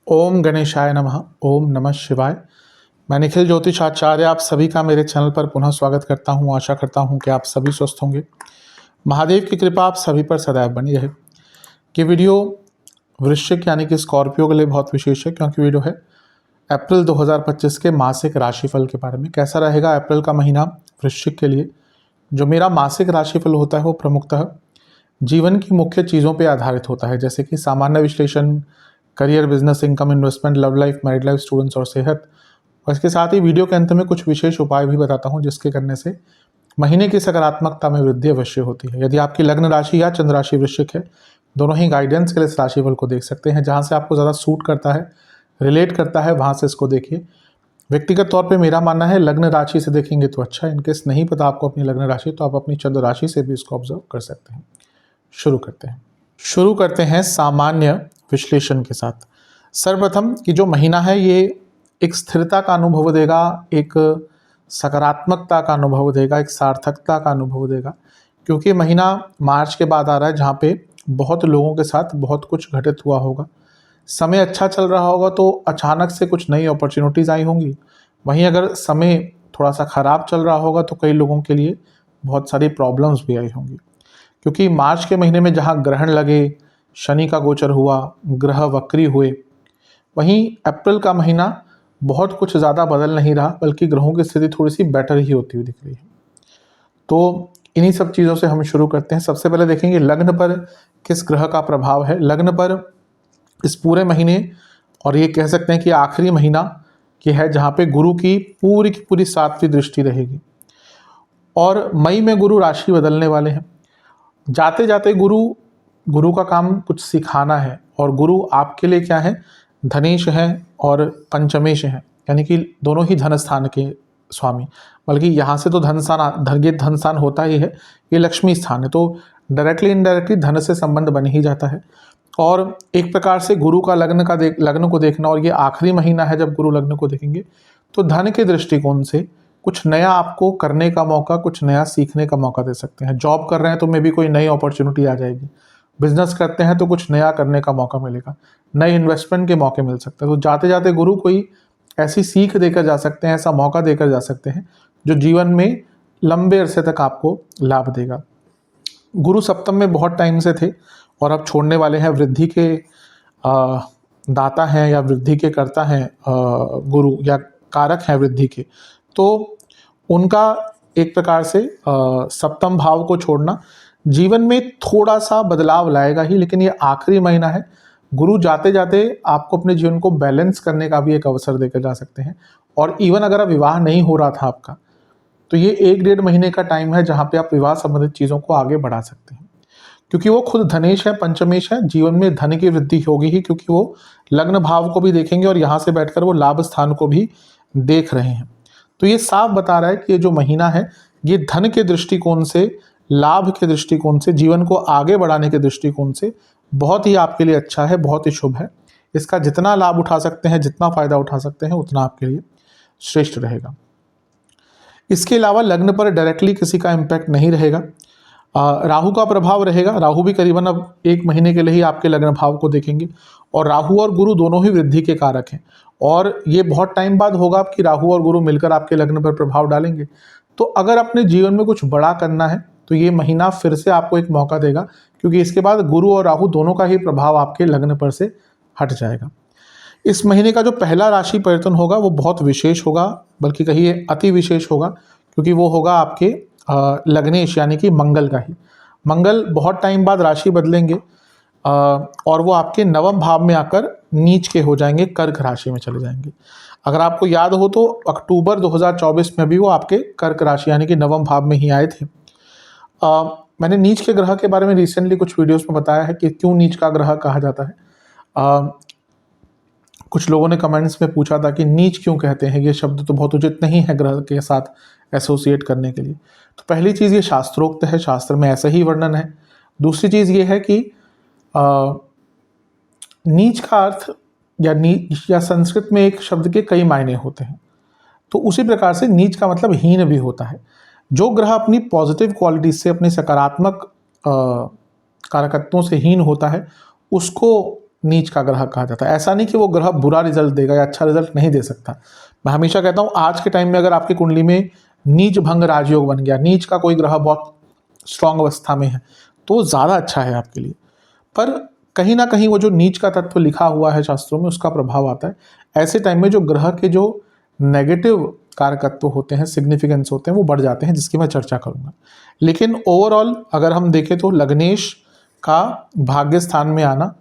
ओम गणेशाय नमः। ओम नमः शिवाय। मैं निखिल ज्योतिष आचार्य आप सभी का मेरे चैनल पर पुनः स्वागत करता हूं। आशा करता हूं कि आप सभी स्वस्थ होंगे। महादेव की कृपा आप सभी पर सदैव बनी रहे। ये वीडियो वृश्चिक यानी कि स्कॉर्पियो के लिए बहुत विशेष है, क्योंकि वीडियो है अप्रैल 2025 के मासिक राशिफल के बारे में। कैसा रहेगा अप्रैल का महीना वृश्चिक के लिए। जो मेरा मासिक राशिफल होता है वो प्रमुखतः जीवन की मुख्य चीज़ों पर आधारित होता है, जैसे कि सामान्य विश्लेषण, career, business, income, investment, love life, married life, students और सेहत। और इसके साथ ही वीडियो के अंत में कुछ विशेष उपाय भी बताता हूं, जिसके करने से महीने की सकारात्मकता में वृद्धि अवश्य होती है। यदि आपकी लग्न राशि या चंद्र राशि वृश्चिक है, दोनों ही गाइडेंस के लिए इस राशिफल को देख सकते हैं। जहां से आपको ज़्यादा सूट करता है, रिलेट करता है, वहां से इसको देखिए। व्यक्तिगत तौर पर मेरा मानना है लग्न राशि से देखेंगे तो अच्छा है। इनकेस नहीं पता आपको अपनी लग्न राशि, तो आप अपनी चंद्र राशि से भी इसको ऑब्जर्व कर सकते हैं। शुरू करते हैं सामान्य विश्लेषण के साथ। सर्वप्रथम कि जो महीना है ये एक स्थिरता का अनुभव देगा, एक सकारात्मकता का अनुभव देगा, एक सार्थकता का अनुभव देगा, क्योंकि महीना मार्च के बाद आ रहा है, जहाँ पे बहुत लोगों के साथ बहुत कुछ घटित हुआ होगा। समय अच्छा चल रहा होगा तो अचानक से कुछ नई अपॉर्चुनिटीज़ आई होंगी। वहीं अगर समय थोड़ा सा ख़राब चल रहा होगा तो कई लोगों के लिए बहुत सारी प्रॉब्लम्स भी आई होंगी, क्योंकि मार्च के महीने में जहाँ ग्रहण लगे, शनि का गोचर हुआ, ग्रह वक्री हुए, वहीं अप्रैल का महीना बहुत कुछ ज़्यादा बदल नहीं रहा, बल्कि ग्रहों की स्थिति थोड़ी सी बेटर ही होती हुई दिख रही है। तो इन्हीं सब चीज़ों से हम शुरू करते हैं। सबसे पहले देखेंगे लग्न पर किस ग्रह का प्रभाव है। लग्न पर इस पूरे महीने, और ये कह सकते हैं कि आखिरी महीना ये है, जहाँ पे गुरु की पूरी 7वीं दृष्टि रहेगी। और मई में गुरु राशि बदलने वाले हैं। जाते जाते गुरु का काम कुछ सिखाना है, और गुरु आपके लिए क्या है, धनेश है और पंचमेश है, यानी कि दोनों ही धन स्थान के स्वामी। बल्कि यहाँ से तो धन स्थान होता ही है, ये लक्ष्मी स्थान है, तो डायरेक्टली इनडायरेक्टली धन से संबंध बन ही जाता है। और एक प्रकार से गुरु का लग्न को देखना, और ये आखिरी महीना है जब गुरु लग्न को देखेंगे, तो धन के दृष्टिकोण से कुछ नया आपको करने का मौका, कुछ नया सीखने का मौका दे सकते हैं। जॉब कर रहे हैं तो मे भी कोई नई अपॉर्चुनिटी आ जाएगी। बिजनेस करते हैं तो कुछ नया करने का मौका मिलेगा, नए इन्वेस्टमेंट के मौके मिल सकते हैं। तो जाते जाते गुरु कोई ऐसी सीख देकर जा सकते हैं, ऐसा मौका देकर जा सकते हैं जो जीवन में लंबे अरसे तक आपको लाभ देगा। गुरु सप्तम में बहुत टाइम से थे और अब छोड़ने वाले हैं। वृद्धि के दाता हैं या वृद्धि के कर्ता हैं गुरु, या कारक हैं वृद्धि के। तो उनका एक प्रकार से सप्तम भाव को छोड़ना जीवन में थोड़ा सा बदलाव लाएगा ही, लेकिन ये आखिरी महीना है। गुरु जाते जाते आपको अपने जीवन को बैलेंस करने का भी एक अवसर देकर जा सकते हैं। और इवन अगर आप विवाह नहीं हो रहा था आपका, तो ये 1-1.5 महीने का टाइम है जहाँ पे आप विवाह संबंधित चीज़ों को आगे बढ़ा सकते हैं, क्योंकि वो खुद धनेश है, पंचमेश है। जीवन में धन की वृद्धि होगी ही, क्योंकि वो लग्न भाव को भी देखेंगे और यहाँ से बैठकर वो लाभ स्थान को भी देख रहे हैं। तो ये साफ बता रहा है कि ये जो महीना है, ये धन के दृष्टिकोण से, लाभ के दृष्टिकोण से, जीवन को आगे बढ़ाने के दृष्टिकोण से बहुत ही आपके लिए अच्छा है, बहुत ही शुभ है। इसका जितना लाभ उठा सकते हैं, जितना फायदा उठा सकते हैं, उतना आपके लिए श्रेष्ठ रहेगा। इसके अलावा लग्न पर डायरेक्टली किसी का इम्पैक्ट नहीं रहेगा। राहु का प्रभाव रहेगा। राहु भी करीबन अब 1 महीने के लिए ही आपके लग्न भाव को देखेंगे, और राहु और गुरु दोनों ही वृद्धि के कारक हैं। और ये बहुत टाइम बाद होगा कि राहु और गुरु मिलकर आपके लग्न पर प्रभाव डालेंगे। तो अगर अपने जीवन में कुछ बड़ा करना है तो ये महीना फिर से आपको एक मौका देगा, क्योंकि इसके बाद गुरु और राहु दोनों का ही प्रभाव आपके लग्न पर से हट जाएगा। इस महीने का जो पहला राशि परिवर्तन होगा वो बहुत विशेष होगा, बल्कि कहिए अति विशेष होगा, क्योंकि वो होगा आपके लग्नेश यानी कि मंगल का ही। मंगल बहुत टाइम बाद राशि बदलेंगे, और वो आपके 9वें भाव में आकर नीच के हो जाएंगे, कर्क राशि में चले जाएंगे। अगर आपको याद हो तो अक्टूबर 2024 में भी वो आपके कर्क राशि यानी कि 9वें भाव में ही आए थे। मैंने नीच के ग्रह के बारे में रिसेंटली कुछ वीडियोस में बताया है कि क्यों नीच का ग्रह कहा जाता है। कुछ लोगों ने कमेंट्स में पूछा था कि नीच क्यों कहते हैं, ये शब्द तो बहुत उचित नहीं है ग्रह के साथ एसोसिएट करने के लिए। तो पहली चीज़ ये शास्त्रोक्त है, शास्त्र में ऐसा ही वर्णन है। दूसरी चीज़ ये है कि नीच का अर्थ या संस्कृत में एक शब्द के कई मायने होते हैं, तो उसी प्रकार से नीच का मतलब हीन भी होता है। जो ग्रह अपनी पॉजिटिव क्वालिटी से, अपनी सकारात्मक कारकत्वों से हीन होता है, उसको नीच का ग्रह कहा जाता है। ऐसा नहीं कि वो ग्रह बुरा रिजल्ट देगा या अच्छा रिजल्ट नहीं दे सकता। मैं हमेशा कहता हूँ आज के टाइम में अगर आपकी कुंडली में नीच भंग राजयोग बन गया, नीच का कोई ग्रह बहुत स्ट्रांग अवस्था में है, तो ज़्यादा अच्छा है आपके लिए। पर कहीं ना कहीं वो जो नीच का तत्व लिखा हुआ है शास्त्रों में, उसका प्रभाव आता है। ऐसे टाइम में जो ग्रह के जो नेगेटिव कारकत्व होते हैं, सिग्निफिकेंस होते हैं, वो बढ़ जाते हैं, जिसकी मैं चर्चा करूंगा। लेकिन ओवरऑल अगर हम देखें तो लग्नेश का भाग्य स्थान में आना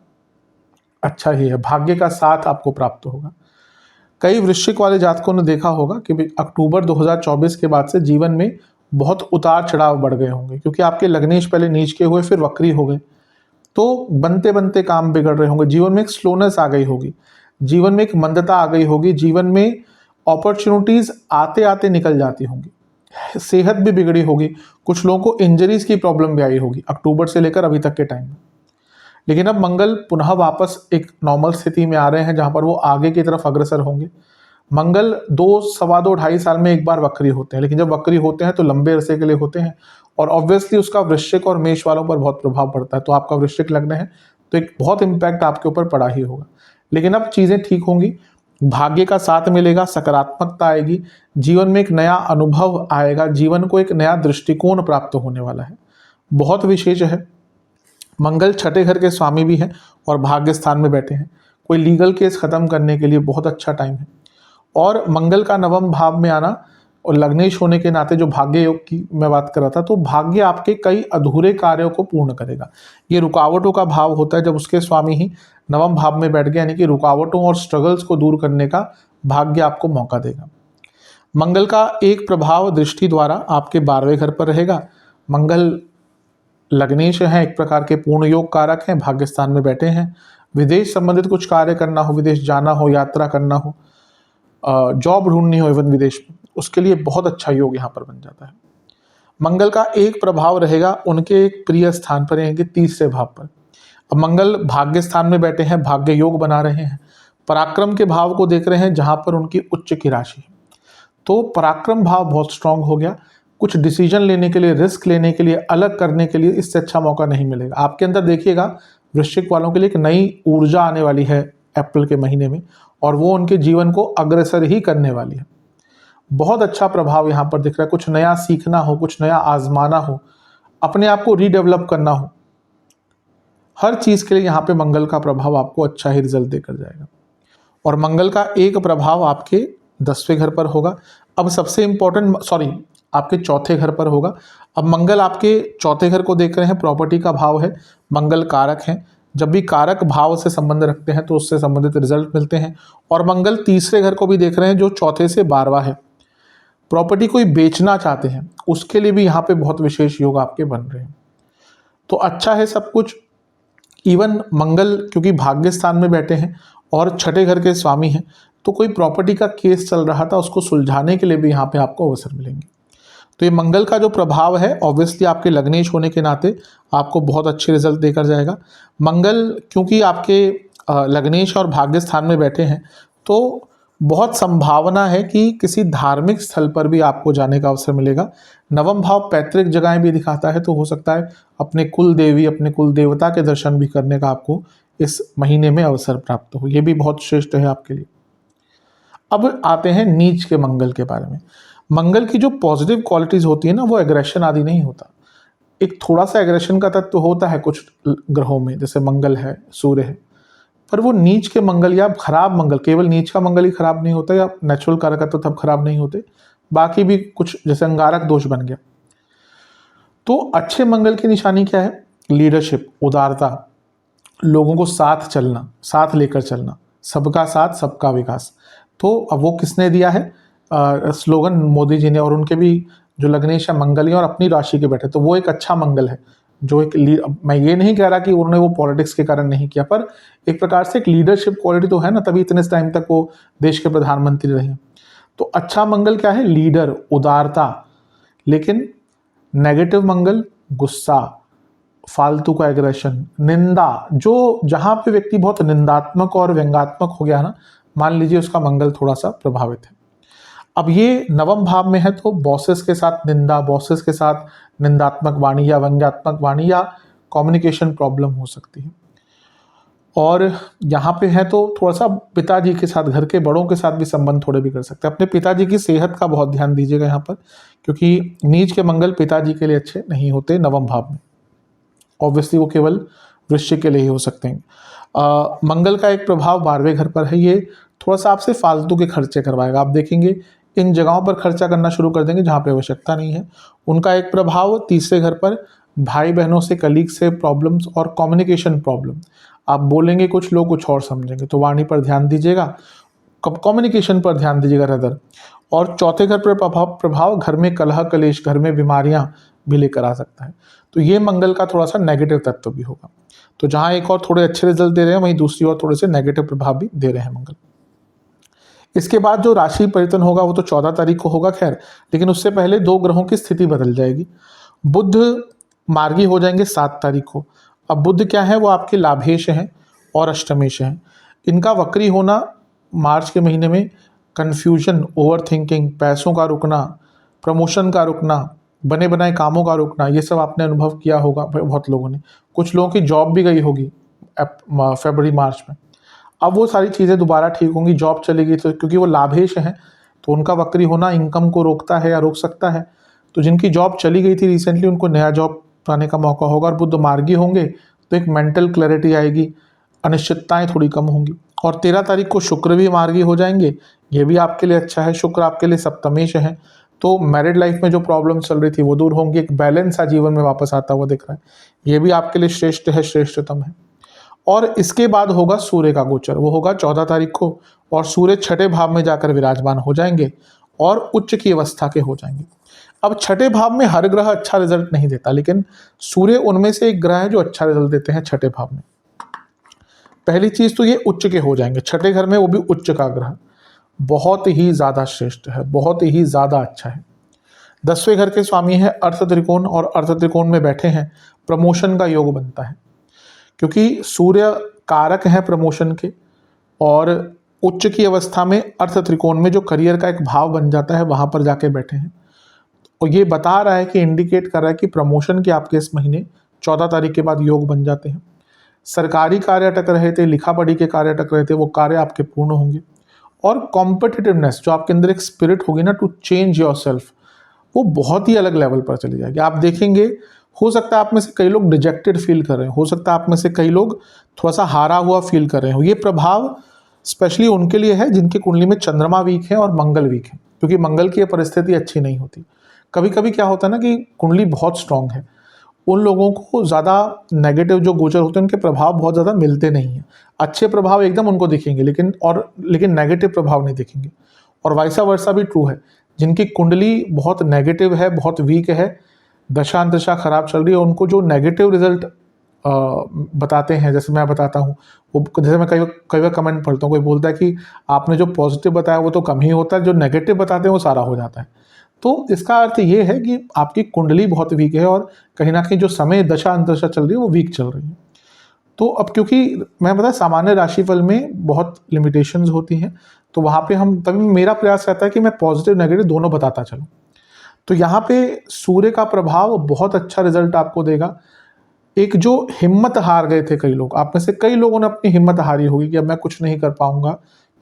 अच्छा ही है, भाग्य का साथ आपको प्राप्त होगा। कई वृश्चिक वाले जातकों ने देखा होगा कि अक्टूबर 2024 के बाद से जीवन में बहुत उतार चढ़ाव बढ़ गए होंगे, क्योंकि आपके लग्नेश पहले नीच के हुए, फिर वक्री हो गए, तो बनते बनते काम बिगड़ रहे होंगे, जीवन में एक स्लोनेस आ गई होगी, जीवन में एक मंदता आ गई होगी, जीवन में अपॉर्चुनिटीज आते आते निकल जाती होंगी, सेहत भी बिगड़ी होगी, कुछ लोगों को इंजरीज की प्रॉब्लम भी आई होगी अक्टूबर से लेकर अभी तक के टाइम में। लेकिन अब मंगल पुनः वापस एक नॉर्मल स्थिति में आ रहे हैं, जहां पर वो आगे की तरफ अग्रसर होंगे। मंगल 2-2.5 साल में एक बार वक्री होते हैं, लेकिन जब वक्री होते हैं तो लंबे अरसे के लिए होते हैं, और ऑब्वियसली उसका वृश्चिक और मेष वालों पर बहुत प्रभाव पड़ता है। तो आपका वृश्चिक लग्न है तो एक बहुत इंपैक्ट आपके ऊपर पड़ा ही होगा। लेकिन अब चीजें ठीक होंगी, भाग्य का साथ मिलेगा, सकारात्मकता आएगी, जीवन में एक नया अनुभव आएगा, जीवन को एक नया दृष्टिकोण प्राप्त होने वाला है। बहुत विशेष है, मंगल छठे घर के स्वामी भी हैं और भाग्य स्थान में बैठे हैं। कोई लीगल केस खत्म करने के लिए बहुत अच्छा टाइम है। और मंगल का नवम भाव में आना और लग्नेश होने के नाते जो भाग्य योग की मैं बात कर रहा था, तो भाग्य आपके कई अधूरे कार्यों को पूर्ण करेगा। ये रुकावटों का भाव होता है जब उसके स्वामी ही नवम भाव में बैठ गए, यानी कि रुकावटों और स्ट्रगल्स को दूर करने का भाग्य आपको मौका देगा। मंगल का एक प्रभाव दृष्टि द्वारा आपके 12वें घर पर रहेगा। मंगल लग्नेश हैं, एक प्रकार के पूर्ण योग कारक हैं, भाग्य स्थान में बैठे हैं। विदेश संबंधित कुछ कार्य करना हो, विदेश जाना हो, यात्रा करना हो, जॉब ढूंढनी हो इवन विदेश में, उसके लिए बहुत अच्छा योग यहाँ पर बन जाता है। मंगल का एक प्रभाव रहेगा उनके एक प्रिय स्थान पर, यानी कि 3रे भाव पर। अब मंगल भाग्य स्थान में बैठे हैं, भाग्य योग बना रहे हैं, पराक्रम के भाव को देख रहे हैं जहां पर उनकी उच्च की राशि है। तो पराक्रम भाव बहुत स्ट्रांग हो गया। कुछ डिसीजन लेने के लिए, रिस्क लेने के लिए, अलग करने के लिए इससे अच्छा मौका नहीं मिलेगा। आपके अंदर देखिएगा वृश्चिक वालों के लिए एक नई ऊर्जा आने वाली है अप्रैल के महीने में, और वो उनके जीवन को अग्रसर ही करने वाली है। बहुत अच्छा प्रभाव यहाँ पर दिख रहा है। कुछ नया सीखना हो, कुछ नया आजमाना हो, अपने आप को रीडेवलप करना हो, हर चीज के लिए यहाँ पे मंगल का प्रभाव आपको अच्छा ही रिजल्ट देकर जाएगा। और मंगल का एक प्रभाव आपके 10वें घर पर होगा। अब सबसे इंपॉर्टेंट, आपके 4थे घर पर होगा। अब मंगल आपके 4थे घर को देख रहे हैं, प्रॉपर्टी का भाव है, मंगल कारक हैं। जब भी कारक भाव से संबंध रखते हैं तो उससे संबंधित रिजल्ट मिलते हैं। और मंगल 3रे घर को भी देख रहे हैं जो 4थे से 12वां है। प्रॉपर्टी कोई बेचना चाहते हैं उसके लिए भी यहाँ पे बहुत विशेष योग आपके बन रहे हैं। तो अच्छा है सब कुछ। इवन मंगल क्योंकि भाग्य स्थान में बैठे हैं और छठे घर के स्वामी हैं, तो कोई प्रॉपर्टी का केस चल रहा था उसको सुलझाने के लिए भी यहाँ पे आपको अवसर मिलेंगे। तो ये मंगल का जो प्रभाव है ऑब्वियसली आपके लग्नेश होने के नाते आपको बहुत अच्छे रिजल्ट देकर जाएगा। मंगल क्योंकि आपके लग्नेश और भाग्य स्थान में बैठे हैं, तो बहुत संभावना है कि किसी धार्मिक स्थल पर भी आपको जाने का अवसर मिलेगा। नवम भाव पैतृक जगहें भी दिखाता है, तो हो सकता है अपने कुल देवी, अपने कुल देवता के दर्शन भी करने का आपको इस महीने में अवसर प्राप्त हो। ये भी बहुत श्रेष्ठ है आपके लिए। अब आते हैं नीच के मंगल के बारे में। मंगल की जो पॉजिटिव क्वालिटीज होती है ना, वो एग्रेशन आदि नहीं होता। एक थोड़ा सा एग्रेशन का तत्व होता है कुछ ग्रहों में, जैसे मंगल है, सूर्य है, पर वो नीच के मंगल या खराब मंगल, केवल नीच का मंगल ही खराब नहीं होता, या नेचुरल कारक तो तब खराब नहीं होते, बाकी भी कुछ जैसे अंगारक दोष बन गया। तो अच्छे मंगल की निशानी क्या है? लीडरशिप, उदारता, लोगों को साथ चलना, साथ लेकर चलना, सबका साथ सबका विकास। तो अब वो किसने दिया है स्लोगन? मोदी जी ने। और उनके भी जो लग्नेश है मंगल ही और अपनी राशि के बैठे, तो वो एक अच्छा मंगल है जो एक मैं ये नहीं कह रहा कि उन्होंने वो पॉलिटिक्स के कारण नहीं किया, पर एक प्रकार से एक लीडरशिप क्वालिटी तो है ना, तभी इतने टाइम तक वो देश के प्रधानमंत्री रहे। तो अच्छा मंगल क्या है? लीडर, उदारता। लेकिन नेगेटिव मंगल गुस्सा, फालतू का एग्रेशन, निंदा, जो जहां पे व्यक्ति बहुत निंदात्मक और व्यंग्यात्मक हो गया ना, मान लीजिए उसका मंगल थोड़ा सा प्रभावित है। अब ये नवम भाव में है, तो बॉसेस के साथ निंदा, बॉसेस के साथ निंदात्मक वाणी या व्यंग्यात्मक वाणी या कम्युनिकेशन प्रॉब्लम हो सकती है। और यहाँ पे है तो थोड़ा सा पिताजी के साथ, घर के बड़ों के साथ भी संबंध थोड़े भी कर सकते हैं। अपने पिताजी की सेहत का बहुत ध्यान दीजिएगा यहाँ पर, क्योंकि नीच के मंगल पिताजी के लिए अच्छे नहीं होते नवम भाव में। ऑब्वियसली वो केवल वृश्चिक के लिए ही हो सकते हैं। मंगल का एक प्रभाव 12वें घर पर है, ये थोड़ा सा आपसे फालतू के खर्चे करवाएगा। आप देखेंगे इन जगहों पर खर्चा करना शुरू कर देंगे जहाँ पे आवश्यकता नहीं है। उनका एक प्रभाव 3रे घर पर भाई बहनों से, कलीग से प्रॉब्लम्स और कम्युनिकेशन प्रॉब्लम। आप बोलेंगे कुछ, लोग कुछ और समझेंगे, तो वाणी पर ध्यान दीजिएगा, कम्युनिकेशन पर ध्यान दीजिएगा रदर। और 4थे घर पर प्रभाव घर में कलह कलेश, घर में बीमारियां भी लेकर आ सकता है। तो ये मंगल का थोड़ा सा नेगेटिव तत्व भी होगा। तो जहां एक और थोड़े अच्छे रिजल्ट दे रहे हैं, वहीं दूसरी ओर थोड़े से नेगेटिव प्रभाव भी दे रहे हैं मंगल। इसके बाद जो राशि परिवर्तन होगा वो तो 14 तारीख को होगा खैर, लेकिन उससे पहले 2 ग्रहों की स्थिति बदल जाएगी। बुध मार्गी हो जाएंगे 7 तारीख को। अब बुध क्या है, वो आपके लाभेश हैं और अष्टमेश हैं। इनका वक्री होना मार्च के महीने में कन्फ्यूजन, ओवर थिंकिंग, पैसों का रुकना, प्रमोशन का रुकना, बने बनाए कामों का रुकना, ये सब आपने अनुभव किया होगा बहुत लोगों ने। कुछ लोगों की जॉब भी गई होगी फरवरी मार्च में। अब वो सारी चीज़ें दोबारा ठीक होंगी। जॉब चली गई तो क्योंकि वो लाभेश हैं, तो उनका वक्री होना इनकम को रोकता है या रोक सकता है। तो जिनकी जॉब चली गई थी रिसेंटली, उनको नया जॉब पाने का मौका होगा। और बुध मार्गी होंगे तो एक मेंटल क्लैरिटी आएगी, अनिश्चितताएं थोड़ी कम होंगी। और 13 तारीख को शुक्र भी मार्गी हो जाएंगे, ये भी आपके लिए अच्छा है। शुक्र आपके लिए सप्तमेश है, तो मैरिड लाइफ में जो प्रॉब्लम चल रही थी वो दूर होंगी, एक बैलेंस सा जीवन में वापस आता हुआ दिख रहा है, ये भी आपके लिए श्रेष्ठ है, श्रेष्ठतम है। और इसके बाद होगा सूर्य का गोचर, वो होगा 14 तारीख को, और सूर्य 6ठे भाव में जाकर विराजमान हो जाएंगे और उच्च की अवस्था के हो जाएंगे। अब 6ठे भाव में हर ग्रह अच्छा रिजल्ट नहीं देता, लेकिन सूर्य उनमें से एक ग्रह है जो अच्छा रिजल्ट देते हैं 6ठे भाव में। पहली चीज तो ये उच्च के हो जाएंगे 6ठे घर में, वो भी उच्च का ग्रह, बहुत ही ज्यादा श्रेष्ठ है, बहुत ही ज्यादा अच्छा है। 10वें घर के स्वामी है अर्थ त्रिकोण, और अर्थ त्रिकोण में बैठे हैं, प्रमोशन का योग बनता है, क्योंकि सूर्य कारक है प्रमोशन के। और उच्च की अवस्था में अर्थ त्रिकोण में जो करियर का एक भाव बन जाता है, वहां पर जाके बैठे हैं। और ये बता रहा है कि, इंडिकेट कर रहा है कि प्रमोशन के आपके इस महीने 14 तारीख के बाद योग बन जाते हैं। सरकारी कार्य अटक रहे थे, लिखा पढ़ी के कार्य अटक रहे थे, वो कार्य आपके पूर्ण होंगे। और कॉम्पिटिटिवनेस, जो आपके अंदर एक स्पिरिट होगी ना टू चेंज योरसेल्फ, वो बहुत ही अलग लेवल पर चली जाएगी। आप देखेंगे, हो सकता है आप में से कई लोग डिजेक्टेड फील कर रहे हो सकता है आप में से कई लोग थोड़ा सा हारा हुआ फील कर रहे हो। ये प्रभाव स्पेशली उनके लिए है जिनकी कुंडली में चंद्रमा वीक है और मंगल वीक है, क्योंकि मंगल की परिस्थिति अच्छी नहीं होती। कभी कभी क्या होता है ना कि कुंडली बहुत स्ट्रांग है, उन लोगों को ज़्यादा नेगेटिव जो गोचर होते हैं उनके प्रभाव बहुत ज़्यादा मिलते नहीं हैं। अच्छे प्रभाव एकदम उनको दिखेंगे, लेकिन नेगेटिव प्रभाव नहीं दिखेंगे। और वाइसा वर्सा भी ट्रू है, जिनकी कुंडली बहुत नेगेटिव है, बहुत वीक है, दशा अंतशा खराब चल रही है, उनको जो नेगेटिव रिजल्ट बताते हैं, जैसे मैं बताता हूँ, वो जैसे मैं कई बार कमेंट पढ़ता हूँ, कोई बोलता है कि आपने जो पॉजिटिव बताया वो तो कम ही होता है, जो नेगेटिव बताते हैं वो सारा हो जाता है। तो इसका अर्थ ये है कि आपकी कुंडली बहुत वीक है, और कहीं ना कहीं जो समय दशा अंतशा चल रही है वो वीक चल रही है। तो अब क्योंकि मैं बता, सामान्य राशिफल में बहुत लिमिटेशंस होती हैं, तो वहाँ पे हम, तभी मेरा प्रयास रहता है कि मैं पॉजिटिव नेगेटिव दोनों बताता चलूँ। तो यहाँ पे सूर्य का प्रभाव बहुत अच्छा रिजल्ट आपको देगा। एक जो हिम्मत हार गए थे कई लोग, आप में से कई लोगों ने अपनी हिम्मत हारी होगी कि अब मैं कुछ नहीं कर पाऊंगा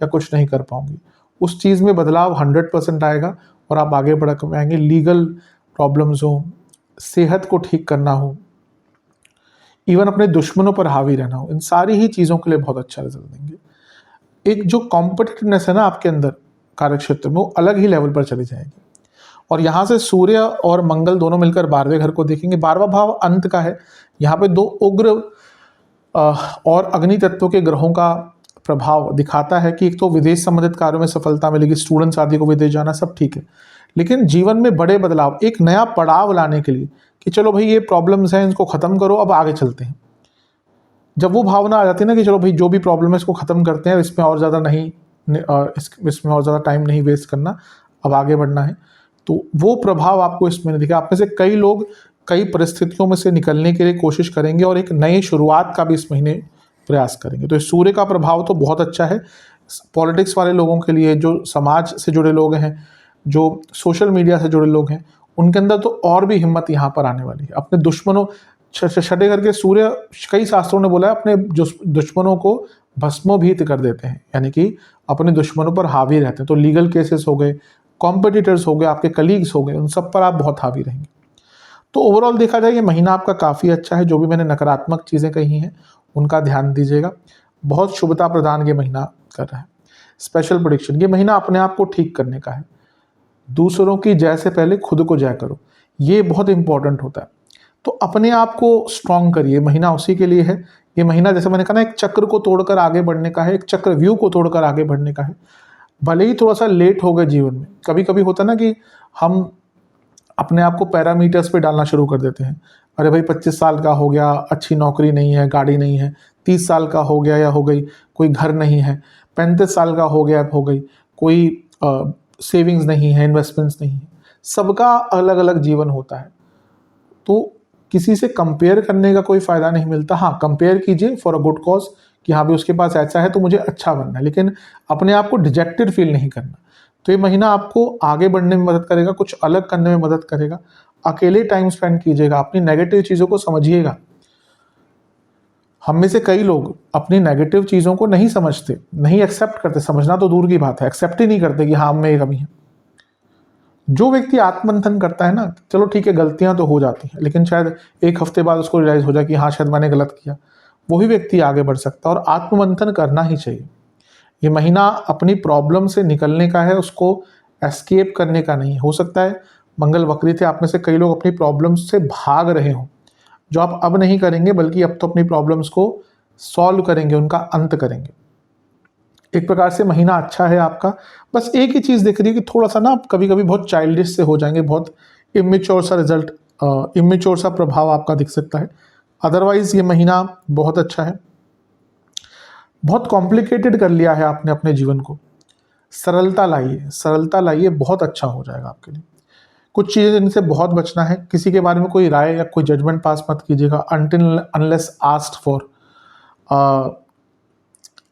या कुछ नहीं कर पाऊंगी, उस चीज़ में बदलाव 100% आएगा और आप आगे बढ़ पाएंगे। लीगल प्रॉब्लम्स हो, सेहत को ठीक करना हो, इवन अपने दुश्मनों पर हावी रहना हो, इन सारी ही चीज़ों के लिए बहुत अच्छा रिजल्ट देंगे। एक जो कॉम्पिटिटिवनेस है ना आपके अंदर कार्य क्षेत्र में, वो अलग ही लेवल पर चली जाएगी। और यहाँ से सूर्य और मंगल दोनों मिलकर 12वें घर को देखेंगे। 12वां भाव अंत का है, यहाँ पे 2 उग्र और अग्नि तत्व के ग्रहों का प्रभाव दिखाता है कि एक तो विदेश संबंधित कार्यों में सफलता मिलेगी, स्टूडेंट्स आदि को विदेश जाना, सब ठीक है, लेकिन जीवन में बड़े बदलाव, एक नया पड़ाव लाने के लिए कि चलो भाई ये प्रॉब्लम्स हैं, इनको ख़त्म करो, अब आगे चलते हैं। जब वो भावना आ जाती है ना कि चलो भाई जो भी प्रॉब्लम है इसको ख़त्म करते हैं, इसमें और ज़्यादा नहीं, इसमें और ज़्यादा टाइम नहीं वेस्ट करना, अब आगे बढ़ना है, तो वो प्रभाव आपको इसमें दिखा। आप में से कई लोग कई परिस्थितियों में से निकलने के लिए कोशिश करेंगे और एक नई शुरुआत का भी इस महीने प्रयास करेंगे। तो इस सूर्य का प्रभाव तो बहुत अच्छा है पॉलिटिक्स वाले लोगों के लिए, जो समाज से जुड़े लोग हैं, जो सोशल मीडिया से जुड़े लोग हैं, उनके अंदर तो और भी हिम्मत यहाँ पर आने वाली है। अपने दुश्मनों, छठे घर के सूर्य कई शास्त्रों ने बोला है अपने दुश्मनों को भस्मोभीत कर देते हैं, यानी कि अपने दुश्मनों पर हावी रहते हैं। तो लीगल केसेस हो गए, कॉम्पिटिटर्स हो गए, आपके कलीग्स हो गए, उन सब पर आप बहुत हावी रहेंगे। तो ओवरऑल देखा जाए ये महीना आपका काफ़ी अच्छा है। जो भी मैंने नकारात्मक चीज़ें कही हैं उनका ध्यान दीजिएगा। बहुत शुभता प्रदान ये महीना कर रहा है। स्पेशल प्रेडिक्शन, ये महीना अपने आप को ठीक करने का है। दूसरों की जय से पहले खुद को जय करो, ये बहुत इंपॉर्टेंट होता है। तो अपने आप को स्ट्रॉन्ग करिए, महीना उसी के लिए है। ये महीना जैसे मैंने कहा ना, एक चक्र को तोड़कर आगे बढ़ने का है, एक चक्रव्यूह को तोड़कर आगे बढ़ने का है। भले ही थोड़ा सा लेट हो गए जीवन में, कभी कभी होता ना कि हम अपने आप को पैरामीटर्स पे डालना शुरू कर देते हैं। अरे भाई 25 साल का हो गया, अच्छी नौकरी नहीं है, गाड़ी नहीं है। 30 साल का हो गया या हो गई, कोई घर नहीं है। 35 साल का हो गया, हो गई, कोई सेविंग्स नहीं है, इन्वेस्टमेंट्स नहीं है। सबका अलग अलग जीवन होता है, तो किसी से कंपेयर करने का कोई फ़ायदा नहीं मिलता। हाँ, कंपेयर कीजिए फॉर अ गुड कॉज कि हाँ भी उसके पास ऐसा है तो मुझे अच्छा बनना है, लेकिन अपने आप को डिजेक्टेड फील नहीं करना। तो ये महीना आपको आगे बढ़ने में मदद करेगा, कुछ अलग करने में मदद करेगा। अकेले टाइम स्पेंड कीजिएगा, अपनी नेगेटिव चीज़ों को समझिएगा। हम में से कई लोग अपनी नेगेटिव चीज़ों को नहीं समझते, नहीं एक्सेप्ट करते। समझना तो दूर की बात है, एक्सेप्ट ही नहीं करते कि हाँ में ये कमी है। जो व्यक्ति आत्ममंथन करता है ना, चलो ठीक है गलतियां तो हो जाती हैं, लेकिन शायद एक हफ्ते बाद उसको रियलाइज हो जाए कि हाँ शायद मैंने गलत किया, वही व्यक्ति आगे बढ़ सकता है। और आत्ममंथन करना ही चाहिए। ये महीना अपनी प्रॉब्लम से निकलने का है, उसको एस्केप करने का नहीं। हो सकता है मंगल वक्री थे, आप में से कई लोग अपनी प्रॉब्लम्स से भाग रहे हों, जो आप अब नहीं करेंगे, बल्कि अब तो अपनी प्रॉब्लम्स को सॉल्व करेंगे, उनका अंत करेंगे। एक प्रकार से महीना अच्छा है आपका। बस एक ही चीज़ दिख रही है कि थोड़ा सा ना आप कभी कभी बहुत चाइल्डिश से हो जाएंगे, बहुत इमेच्योर सा रिजल्ट, इमेच्योर सा प्रभाव आपका दिख सकता है। अदरवाइज ये महीना बहुत अच्छा है। बहुत कॉम्प्लिकेटेड कर लिया है आपने अपने जीवन को, सरलता लाइए, सरलता लाइए, बहुत अच्छा हो जाएगा आपके लिए। कुछ चीज़ें जिनसे बहुत बचना है, किसी के बारे में कोई राय या कोई जजमेंट पास मत कीजिएगा until unless asked for.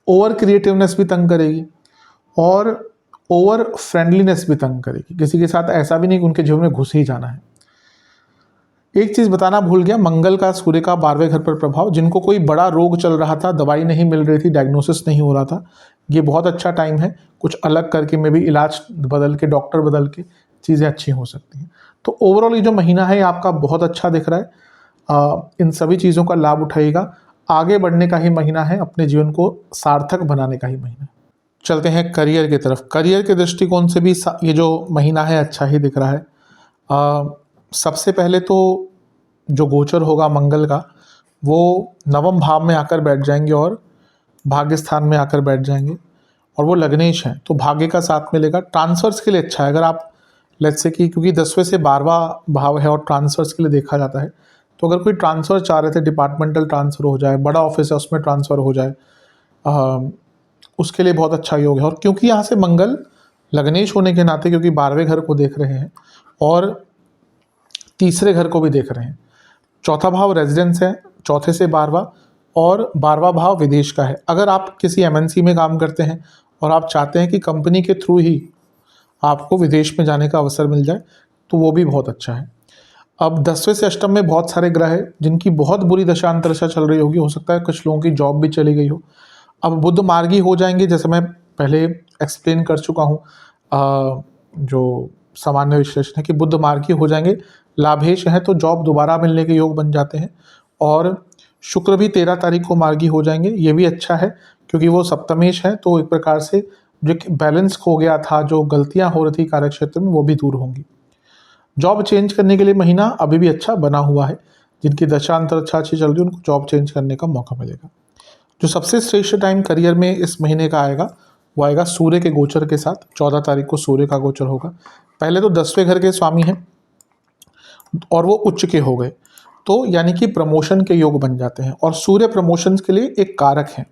Over creativeness भी तंग करेगी और ओवर फ्रेंडलीनेस भी तंग करेगी। किसी के साथ ऐसा भी नहीं कि उनके जीवन में घुस ही जाना है। एक चीज़ बताना भूल गया, मंगल का सूर्य का 12वें घर पर प्रभाव। जिनको कोई बड़ा रोग चल रहा था, दवाई नहीं मिल रही थी, डायग्नोसिस नहीं हो रहा था, ये बहुत अच्छा टाइम है। कुछ अलग करके में भी इलाज बदल के, डॉक्टर बदल के चीज़ें अच्छी हो सकती हैं। तो ओवरऑल ये जो महीना है आपका बहुत अच्छा दिख रहा है। इन सभी चीज़ों का लाभ उठाइएगा। आगे बढ़ने का ही महीना है, अपने जीवन को सार्थक बनाने का ही महीना है। चलते हैं करियर की तरफ। करियर के दृष्टिकोण से भी ये जो महीना है अच्छा ही दिख रहा है। सबसे पहले तो जो गोचर होगा मंगल का, वो नवम भाव में आकर बैठ जाएंगे और भाग्य स्थान में आकर बैठ जाएंगे, और वो लग्नेश हैं, तो भाग्य का साथ मिलेगा। ट्रांसफर्स के लिए अच्छा है। अगर आप लेट्स से कि, क्योंकि 10वें से 12वां भाव है और ट्रांसफर्स के लिए देखा जाता है, तो अगर कोई ट्रांसफ़र चाह रहे थे, डिपार्टमेंटल ट्रांसफ़र हो जाए, बड़ा ऑफिस है उसमें ट्रांसफ़र हो जाए, उसके लिए बहुत अच्छा योग है। और क्योंकि यहाँ से मंगल लग्नेश होने के नाते, क्योंकि 12वें घर को देख रहे हैं और तीसरे घर को भी देख रहे हैं, चौथा भाव रेजिडेंस है, चौथे से 12वां, और 12वां भाव विदेश का है। अगर आप किसी MNC में काम करते हैं और आप चाहते हैं कि कंपनी के थ्रू ही आपको विदेश में जाने का अवसर मिल जाए, तो वो भी बहुत अच्छा है। अब 10वें से अष्टम में बहुत सारे ग्रह हैं जिनकी बहुत बुरी दशा अंतरदशा चल रही होगी। हो सकता है कुछ लोगों की जॉब भी चली गई हो। अब बुध मार्गी हो जाएंगे, जैसे मैं पहले एक्सप्लेन कर चुका हूँ, जो सामान्य विश्लेषण है कि बुध मार्गी हो जाएंगे, लाभेश है, तो जॉब दोबारा मिलने के योग बन जाते हैं। और शुक्र भी 13 तारीख को मार्गी हो जाएंगे, ये भी अच्छा है क्योंकि वो सप्तमेश है, तो एक प्रकार से जो बैलेंस खो गया था, जो गलतियाँ हो रही थी कार्यक्षेत्र में, वो भी दूर होंगी। जॉब चेंज करने के लिए महीना अभी भी अच्छा बना हुआ है। जिनकी दशा अंतरदशा अच्छी चल रही है उनको जॉब चेंज करने का मौका मिलेगा। जो सबसे श्रेष्ठ टाइम करियर में इस महीने का आएगा, वो आएगा सूर्य के गोचर के साथ। 14 तारीख को सूर्य का गोचर होगा। पहले तो 10वें घर के स्वामी हैं और वो उच्च के हो गए, तो यानी कि प्रमोशन के योग बन जाते हैं। और सूर्य प्रमोशंस के लिए एक कारक है,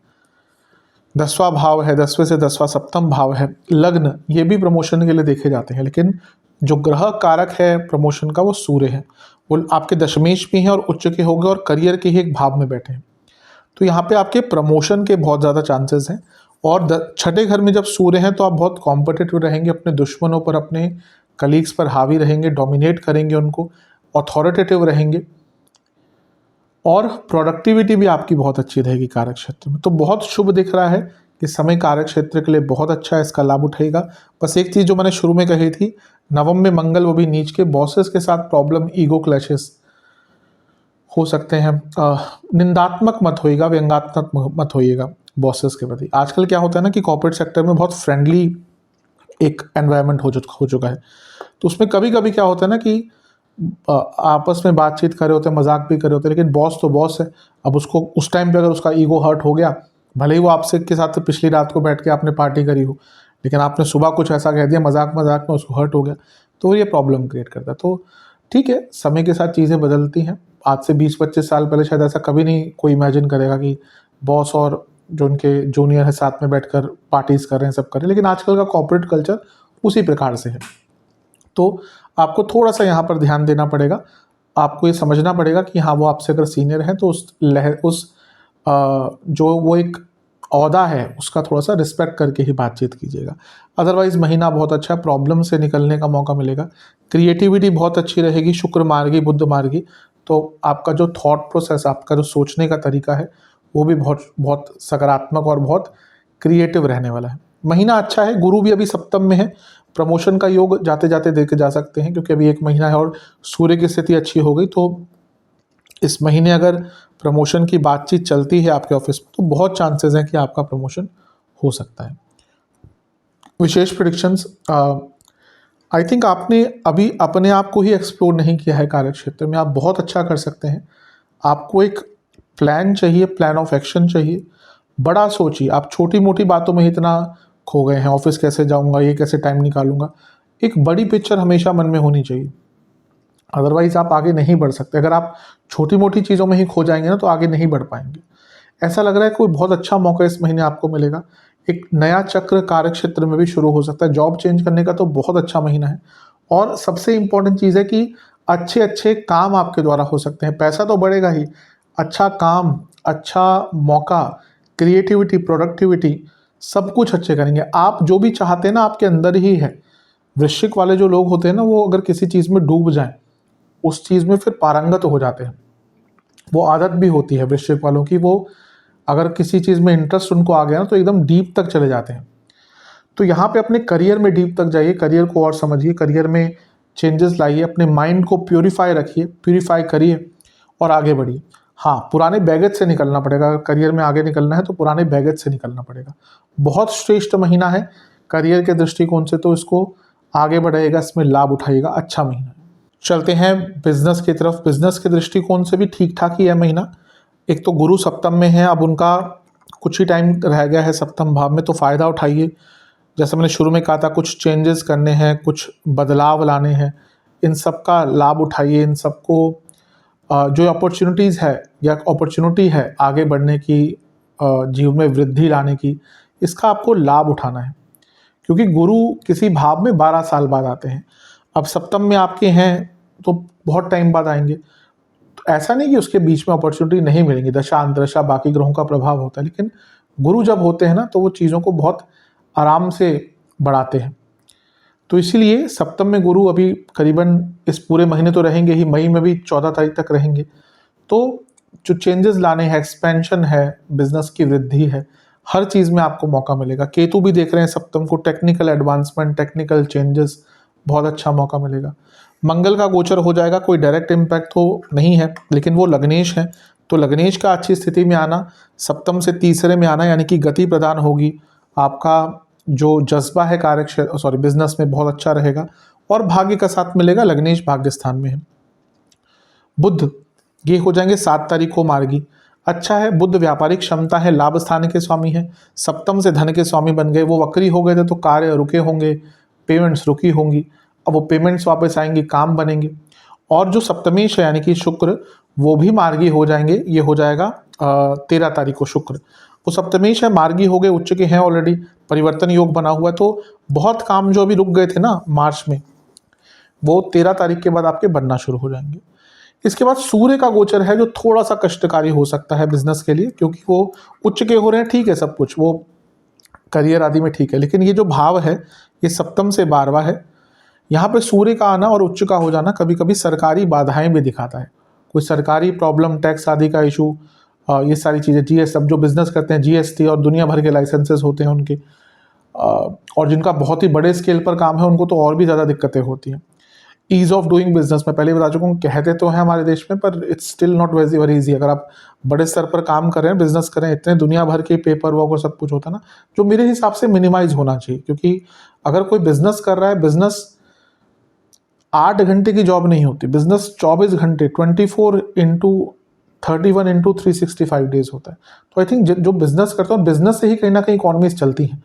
10वां भाव है, 10वें से 10वां सप्तम भाव है। लग्न, ये भी प्रमोशन के लिए देखे जाते हैं, लेकिन जो ग्रह कारक है प्रमोशन का वो सूर्य है। वो आपके दशमेश भी हैं और उच्च के हो गए और करियर के ही एक भाव में बैठे हैं, तो यहाँ पे आपके प्रमोशन के बहुत ज़्यादा चांसेस हैं। और छठे घर में जब सूर्य हैं तो आप बहुत कॉम्पिटिटिव रहेंगे, अपने दुश्मनों पर, अपने कलीग्स पर हावी रहेंगे, डोमिनेट करेंगे उनको, अथॉरिटेटिव रहेंगे। और प्रोडक्टिविटी भी आपकी बहुत अच्छी रहेगी कार्य क्षेत्र में। तो बहुत शुभ दिख रहा है कि समय कार्य क्षेत्र के लिए बहुत अच्छा है, इसका लाभ उठाएगा। बस एक चीज़ जो मैंने शुरू में कही थी, नवम में मंगल वो भी नीच के, बॉसेस के साथ प्रॉब्लम, ईगो क्लैशेस हो सकते हैं। निंदात्मक मत होइएगा, व्यंग्यात्मक मत होइएगा बॉसेस के प्रति। आजकल क्या होता है ना कि कॉर्पोरेट सेक्टर में बहुत फ्रेंडली एक एनवायरनमेंट हो चुका है। तो उसमें कभी कभी क्या होता है ना कि आपस में बातचीत कर रहे होते हैं, मजाक भी कर रहे होते हैं, लेकिन बॉस तो बॉस है। अब उसको उस टाइम पे अगर उसका ईगो हर्ट हो गया, भले ही वो आपसे के साथ पिछली रात को बैठ के आपने पार्टी करी हो, लेकिन आपने सुबह कुछ ऐसा कह दिया मजाक मजाक में, उसको हर्ट हो गया, तो ये प्रॉब्लम क्रिएट करता है। तो ठीक है, समय के साथ चीज़ें बदलती हैं। आज से 20-25 साल पहले शायद ऐसा कभी नहीं कोई इमेजिन करेगा कि बॉस और जो उनके जूनियर है साथ में बैठकर पार्टीज कर रहे हैं, सब कर रहे हैं। लेकिन आजकल का कॉर्पोरेट कल्चर उसी प्रकार से है। तो आपको थोड़ा सा यहाँ पर ध्यान देना पड़ेगा। आपको ये समझना पड़ेगा कि हाँ, वो आपसे अगर सीनियर है तो जो वो एक ओहदा है उसका थोड़ा सा रिस्पेक्ट करके ही बातचीत कीजिएगा। अदरवाइज महीना बहुत अच्छा है, प्रॉब्लम से निकलने का मौका मिलेगा। क्रिएटिविटी बहुत अच्छी रहेगी, शुक्र मार्गी बुध मार्गी। तो आपका जो थॉट प्रोसेस, आपका जो सोचने का तरीका है, वो भी बहुत बहुत सकारात्मक और बहुत क्रिएटिव रहने वाला है। महीना अच्छा है, गुरु भी अभी सप्तम में है, प्रमोशन का योग जाते जाते देखे जा सकते हैं, क्योंकि अभी 1 महीना है और सूर्य की स्थिति अच्छी हो गई। तो इस महीने अगर प्रमोशन की बातचीत चलती है आपके ऑफिस में, तो बहुत चांसेस हैं कि आपका प्रमोशन हो सकता है। विशेष प्रेडिक्शंस, आई थिंक आपने अभी अपने आप को ही एक्सप्लोर नहीं किया है कार्य क्षेत्र में। आप बहुत अच्छा कर सकते हैं। आपको एक प्लान चाहिए, प्लान ऑफ एक्शन चाहिए। बड़ा सोचिए, आप छोटी मोटी बातों में इतना खो गए हैं, ऑफिस कैसे जाऊंगा, ये कैसे टाइम निकालूंगा। एक बड़ी पिक्चर हमेशा मन में होनी चाहिए, अदरवाइज आप आगे नहीं बढ़ सकते। अगर आप छोटी मोटी चीज़ों में ही खो जाएंगे ना, तो आगे नहीं बढ़ पाएंगे। ऐसा लग रहा है कोई बहुत अच्छा मौका इस महीने आपको मिलेगा। एक नया चक्र कार्य क्षेत्र में भी शुरू हो सकता है। जॉब चेंज करने का तो बहुत अच्छा महीना है। और सबसे इंपॉर्टेंट चीज़ है कि अच्छे अच्छे काम आपके द्वारा हो सकते हैं। पैसा तो बढ़ेगा ही, अच्छा काम, अच्छा मौका, क्रिएटिविटी, प्रोडक्टिविटी, सब कुछ अच्छे करेंगे। आप जो भी चाहते हैं ना, आपके अंदर ही है। वृश्चिक वाले जो लोग होते हैं ना, वो अगर किसी चीज़ में डूब जाएं, उस चीज़ में फिर पारंगत हो जाते हैं। वो आदत भी होती है वृश्चिक वालों की, वो अगर किसी चीज़ में इंटरेस्ट उनको आ गया ना, तो एकदम डीप तक चले जाते हैं। तो यहाँ पे अपने करियर में डीप तक जाइए, करियर को और समझिए, करियर में चेंजेस लाइए, अपने माइंड को प्योरीफाई रखिए, प्योरीफाई करिए और आगे बढ़िए। हाँ, पुराने बैगेज से निकलना पड़ेगा। अगर करियर में आगे निकलना है तो पुराने बैगेज से निकलना पड़ेगा। बहुत श्रेष्ठ महीना है करियर के दृष्टिकोण से, तो इसको आगे बढ़ाइएगा, इसमें लाभ उठाइएगा। अच्छा महीना है। चलते हैं बिजनेस की तरफ। बिजनेस के दृष्टिकोण से भी ठीक ठाक ही है महीना। एक तो गुरु सप्तम में है, अब उनका कुछ ही टाइम रह गया है सप्तम भाव में, तो फ़ायदा उठाइए। जैसे मैंने शुरू में कहा था, कुछ चेंजेस करने हैं, कुछ बदलाव लाने हैं, इन सब का लाभ उठाइए। इन सबको जो अपॉर्चुनिटीज़ है या अपॉर्चुनिटी है आगे बढ़ने की, जीवन में वृद्धि लाने की, इसका आपको लाभ उठाना है। क्योंकि गुरु किसी भाव में 12 साल बाद आते हैं। अब सप्तम में आपके हैं तो बहुत टाइम बाद आएंगे। तो ऐसा नहीं कि उसके बीच में अपॉर्चुनिटी नहीं मिलेंगी, दशा अंतरदशा बाकी ग्रहों का प्रभाव होता है, लेकिन गुरु जब होते हैं ना, तो वो चीज़ों को बहुत आराम से बढ़ाते हैं। तो इसीलिए सप्तम में गुरु अभी करीबन इस पूरे महीने तो रहेंगे ही, मई में भी 14 तारीख तक रहेंगे। तो जो चेंजेस लाने हैं, एक्सपेंशन है, बिजनेस की वृद्धि है, हर चीज़ में आपको मौका मिलेगा। केतु भी देख रहे हैं सप्तम को, टेक्निकल एडवांसमेंट, टेक्निकल चेंजेस, बहुत अच्छा मौका मिलेगा। मंगल का गोचर हो जाएगा, कोई डायरेक्ट इम्पैक्ट तो नहीं है, लेकिन वो लग्नेश है। तो लग्नेश का अच्छी स्थिति में आना, सप्तम से तीसरे में आना, यानी कि गति प्रदान होगी। आपका जो जज्बा है बिजनेस में बहुत अच्छा रहेगा और भाग्य का साथ मिलेगा। लग्नेश भाग्य स्थान में है। बुध ये हो जाएंगे 7 तारीख को मार्गी। अच्छा है, बुध व्यापारिक क्षमता है, लाभ स्थान के स्वामी है, सप्तम से धन के स्वामी बन गए। वो वक्री हो गए थे तो कार्य रुके होंगे, पेमेंट्स रुकी होंगी, अब वो पेमेंट्स वापस आएंगी, काम बनेंगे। और जो सप्तमेश है यानी कि शुक्र, वो भी मार्गी हो जाएंगे। ये हो जाएगा 13 तारीख को शुक्र। वो सप्तमेश है, मार्गी हो गए, उच्च के हैं ऑलरेडी, परिवर्तन योग बना हुआ है। तो बहुत काम जो अभी रुक गए थे ना मार्च में, वो 13 तारीख के बाद आपके बनना शुरू हो जाएंगे। इसके बाद सूर्य का गोचर है, जो थोड़ा सा कष्टकारी हो सकता है बिजनेस के लिए, क्योंकि वो उच्च के हो रहे हैं। ठीक है, सब कुछ वो करियर आदि में ठीक है, लेकिन ये जो भाव है ये सप्तम से 12वां है। यहाँ पे सूर्य का आना और उच्च का हो जाना कभी कभी सरकारी बाधाएं भी दिखाता है। कोई सरकारी प्रॉब्लम, टैक्स आदि का इशू, ये सारी चीज़ें, जीएस, अब जो बिजनेस करते हैं जीएसटी और दुनिया भर के लाइसेंसेस होते हैं उनके, और जिनका बहुत ही बड़े स्केल पर काम है उनको तो और भी ज़्यादा दिक्कतें होती हैं। ईज़ ऑफ डूइंग बिजनेस, मैं पहले बता चुका हूँ, कहते तो हैं हमारे देश में, पर it's still not very easy. अगर आप बड़े स्तर पर काम कर रहे हैं, बिजनेस कर रहे हैं, इतने दुनिया भर के पेपर वर्क और सब कुछ होता है ना, जो मेरे हिसाब से मिनिमाइज होना चाहिए। क्योंकि अगर कोई बिजनेस कर रहा है, बिजनेस 8 घंटे की जॉब नहीं होती, बिजनेस 24 घंटे 24/31/365 डेज होता है। तो आई थिंक जो बिजनेस करता है, बिजनेस से ही कहीं ना कहीं इकॉनमीज चलती हैं।